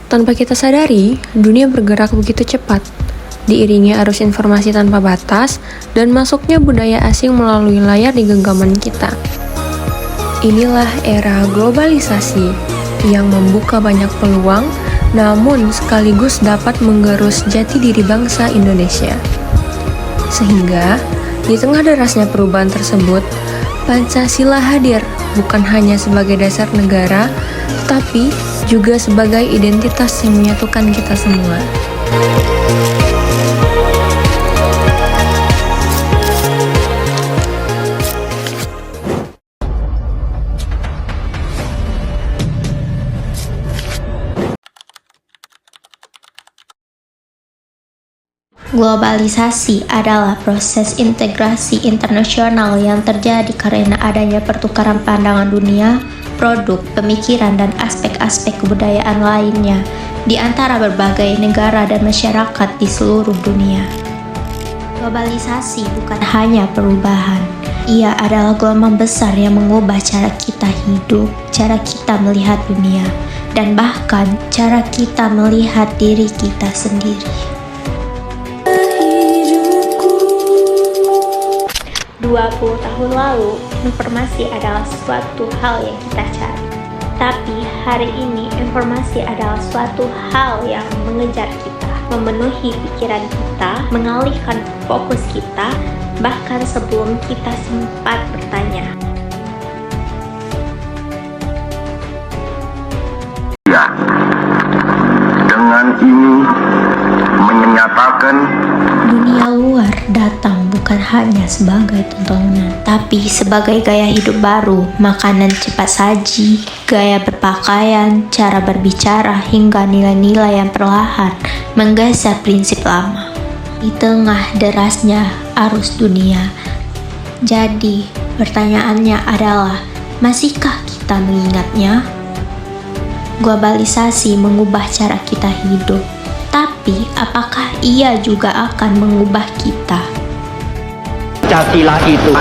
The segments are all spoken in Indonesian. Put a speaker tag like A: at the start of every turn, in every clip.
A: Tanpa kita sadari, dunia bergerak begitu cepat, diiringi arus informasi tanpa batas dan masuknya budaya asing melalui layar di genggaman kita. Inilah era globalisasi yang membuka banyak peluang, namun sekaligus dapat menggerus jati diri bangsa Indonesia. Sehingga, di tengah derasnya perubahan tersebut, Pancasila hadir bukan hanya sebagai dasar negara, tetapi juga sebagai identitas yang menyatukan kita semua.
B: Globalisasi adalah proses integrasi internasional yang terjadi karena adanya pertukaran pandangan dunia, produk, pemikiran, dan aspek-aspek kebudayaan lainnya di antara berbagai negara dan masyarakat di seluruh dunia. Globalisasi bukan hanya perubahan, ia adalah gelombang besar yang mengubah cara kita hidup, cara kita melihat dunia, dan bahkan cara kita melihat diri kita sendiri. 20 tahun lalu, informasi adalah suatu hal yang kita cari. Tapi hari ini, informasi adalah suatu hal yang mengejar kita, memenuhi pikiran kita, mengalihkan fokus kita, bahkan sebelum kita sempat bertanya.
C: Ya, dengan ini menyatakan
B: Dunia luar datang bukan hanya sebagai tontonan, tapi sebagai gaya hidup baru, makanan cepat saji, gaya berpakaian, cara berbicara, hingga nilai-nilai yang perlahan menggeser prinsip lama. Di tengah derasnya arus dunia. Jadi, pertanyaannya adalah, masihkah kita mengingatnya? Globalisasi mengubah cara kita hidup. Tapi, apakah ia juga akan mengubah kita?
D: Pancasila itu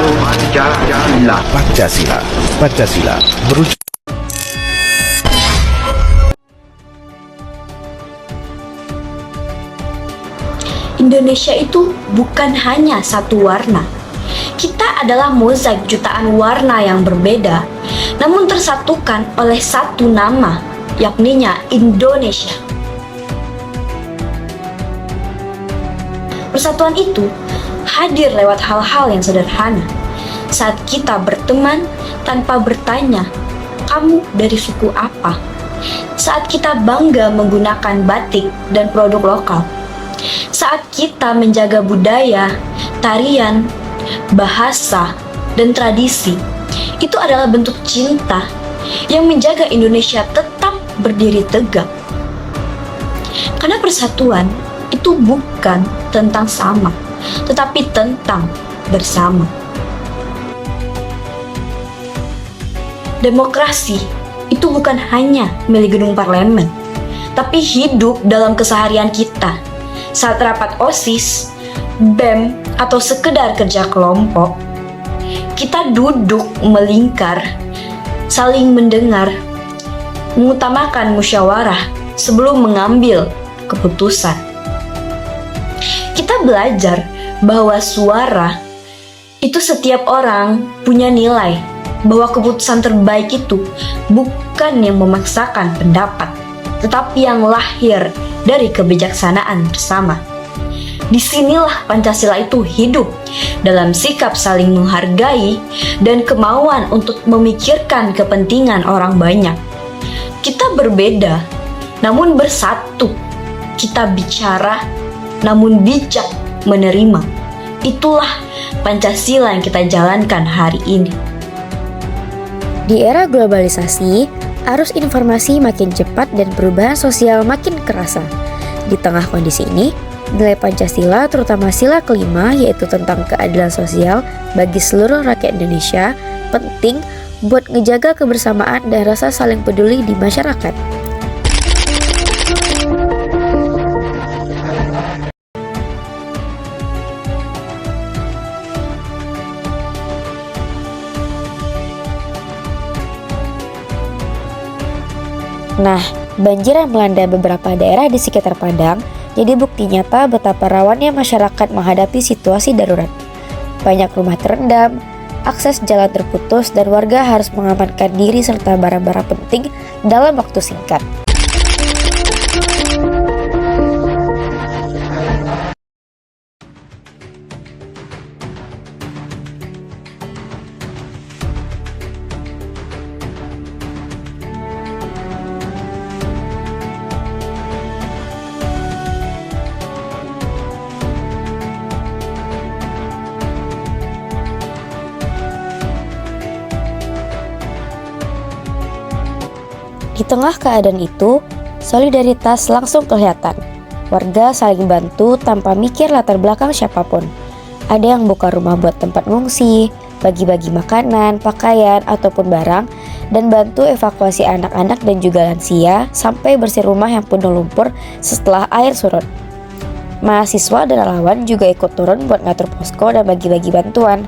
E: Pancasila merujuk
F: Indonesia itu bukan hanya satu warna. Kita adalah mozaik jutaan warna yang berbeda, namun tersatukan oleh satu nama, yakninya Indonesia. Persatuan itu hadir lewat hal-hal yang sederhana. Saat kita berteman tanpa bertanya, kamu dari suku apa? Saat kita bangga menggunakan batik dan produk lokal. Saat kita menjaga budaya, tarian, bahasa, dan tradisi. Itu adalah bentuk cinta yang menjaga Indonesia tetap berdiri tegak. Karena persatuan itu bukan tentang sama, tetapi tentang bersama. Demokrasi itu bukan hanya milik gedung parlemen, tapi hidup dalam keseharian kita. Saat rapat OSIS, BEM, atau sekedar kerja kelompok, kita duduk melingkar, saling mendengar, mengutamakan musyawarah sebelum mengambil keputusan. Kita belajar bahwa suara itu setiap orang punya nilai, bahwa keputusan terbaik itu bukan yang memaksakan pendapat, tetapi yang lahir dari kebijaksanaan bersama. Disinilah Pancasila itu hidup dalam sikap saling menghargai dan kemauan untuk memikirkan kepentingan orang banyak. Kita berbeda, namun bersatu. Kita bicara, namun bijak menerima. Itulah Pancasila yang kita jalankan hari ini.
G: Di era globalisasi, arus informasi makin cepat dan perubahan sosial makin kerasa. Di tengah kondisi ini, nilai Pancasila, terutama sila kelima yaitu tentang keadilan sosial bagi seluruh rakyat Indonesia, penting buat ngejaga kebersamaan dan rasa saling peduli di masyarakat. Nah, Banjir yang melanda beberapa daerah di sekitar Padang jadi bukti nyata betapa rawannya masyarakat menghadapi situasi darurat. Banyak rumah terendam, akses jalan terputus, dan warga harus mengamankan diri serta barang-barang penting dalam waktu singkat. Di tengah keadaan itu, solidaritas langsung kelihatan. Warga saling bantu tanpa mikir latar belakang siapapun. Ada yang buka rumah buat tempat ngungsi, bagi-bagi makanan, pakaian, ataupun barang, dan bantu evakuasi anak-anak dan juga lansia sampai bersih rumah yang penuh lumpur setelah air surut. Mahasiswa dan relawan juga ikut turun buat ngatur posko dan bagi-bagi bantuan.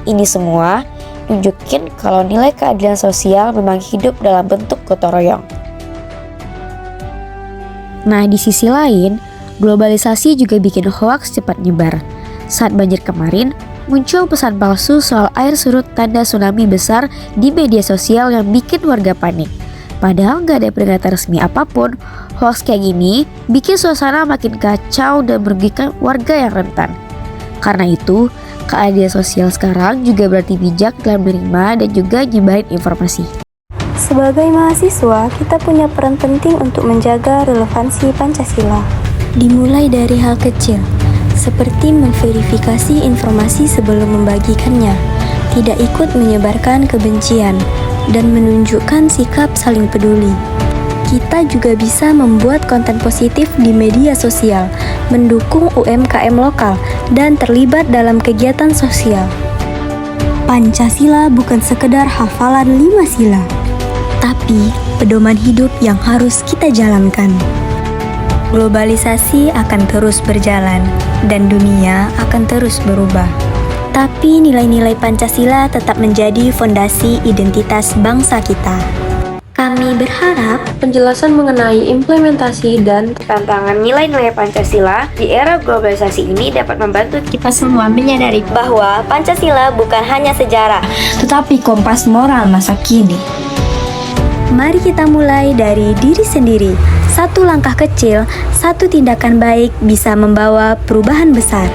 G: Ini semua nunjukin kalau nilai keadilan sosial memang hidup dalam bentuk gotong royong. Nah, di sisi lain, globalisasi juga bikin hoaks cepat nyebar. Saat banjir kemarin, muncul pesan palsu soal air surut tanda tsunami besar di media sosial yang bikin warga panik. Padahal nggak ada peringatan resmi apapun. Hoaks kayak gini bikin suasana makin kacau dan merugikan warga yang rentan. Karena itu, keadilan sosial sekarang juga berarti bijak dalam menerima dan juga nyebarin informasi.
H: Sebagai mahasiswa, kita punya peran penting untuk menjaga relevansi Pancasila. Dimulai dari hal kecil, seperti memverifikasi informasi sebelum membagikannya, tidak ikut menyebarkan kebencian, dan menunjukkan sikap saling peduli. Kita juga bisa membuat konten positif di media sosial, mendukung UMKM lokal, dan terlibat dalam kegiatan sosial. Pancasila bukan sekedar hafalan 5 sila, tapi pedoman hidup yang harus kita jalankan. Globalisasi akan terus berjalan, dan dunia akan terus berubah. Tapi nilai-nilai Pancasila tetap menjadi fondasi identitas bangsa kita. Kami berharap
A: Penjelasan mengenai implementasi dan
G: Tantangan nilai-nilai Pancasila di era globalisasi ini dapat membantu kita semua menyadari
H: bahwa Pancasila bukan hanya sejarah,
F: Tetapi kompas moral masa kini.
H: Mari kita mulai dari diri sendiri. Satu langkah kecil, satu tindakan baik bisa membawa perubahan besar.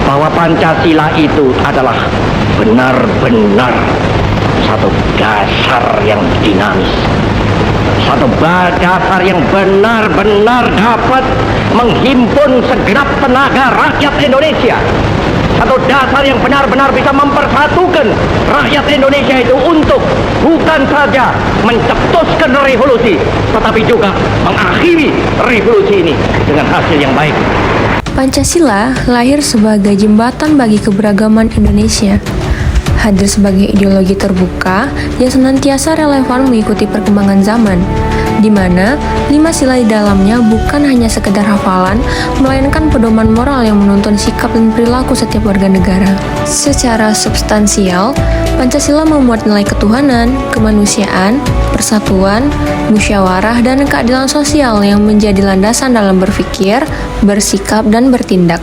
D: Bahwa Pancasila itu adalah benar-benar satu dasar yang dinamis, satu dasar yang benar-benar dapat menghimpun segenap tenaga rakyat Indonesia, satu dasar yang benar-benar bisa mempersatukan rakyat Indonesia itu untuk bukan saja mencetuskan revolusi, tetapi juga mengakhiri revolusi ini dengan hasil yang baik.
A: Pancasila lahir sebagai jembatan bagi keberagaman Indonesia, hadir sebagai ideologi terbuka yang senantiasa relevan mengikuti perkembangan zaman, di mana 5 sila di dalamnya bukan hanya sekedar hafalan, melainkan pedoman moral yang menuntun sikap dan perilaku setiap warga negara. Secara substansial, Pancasila memuat nilai ketuhanan, kemanusiaan, persatuan, musyawarah, dan keadilan sosial yang menjadi landasan dalam berpikir, bersikap, dan bertindak.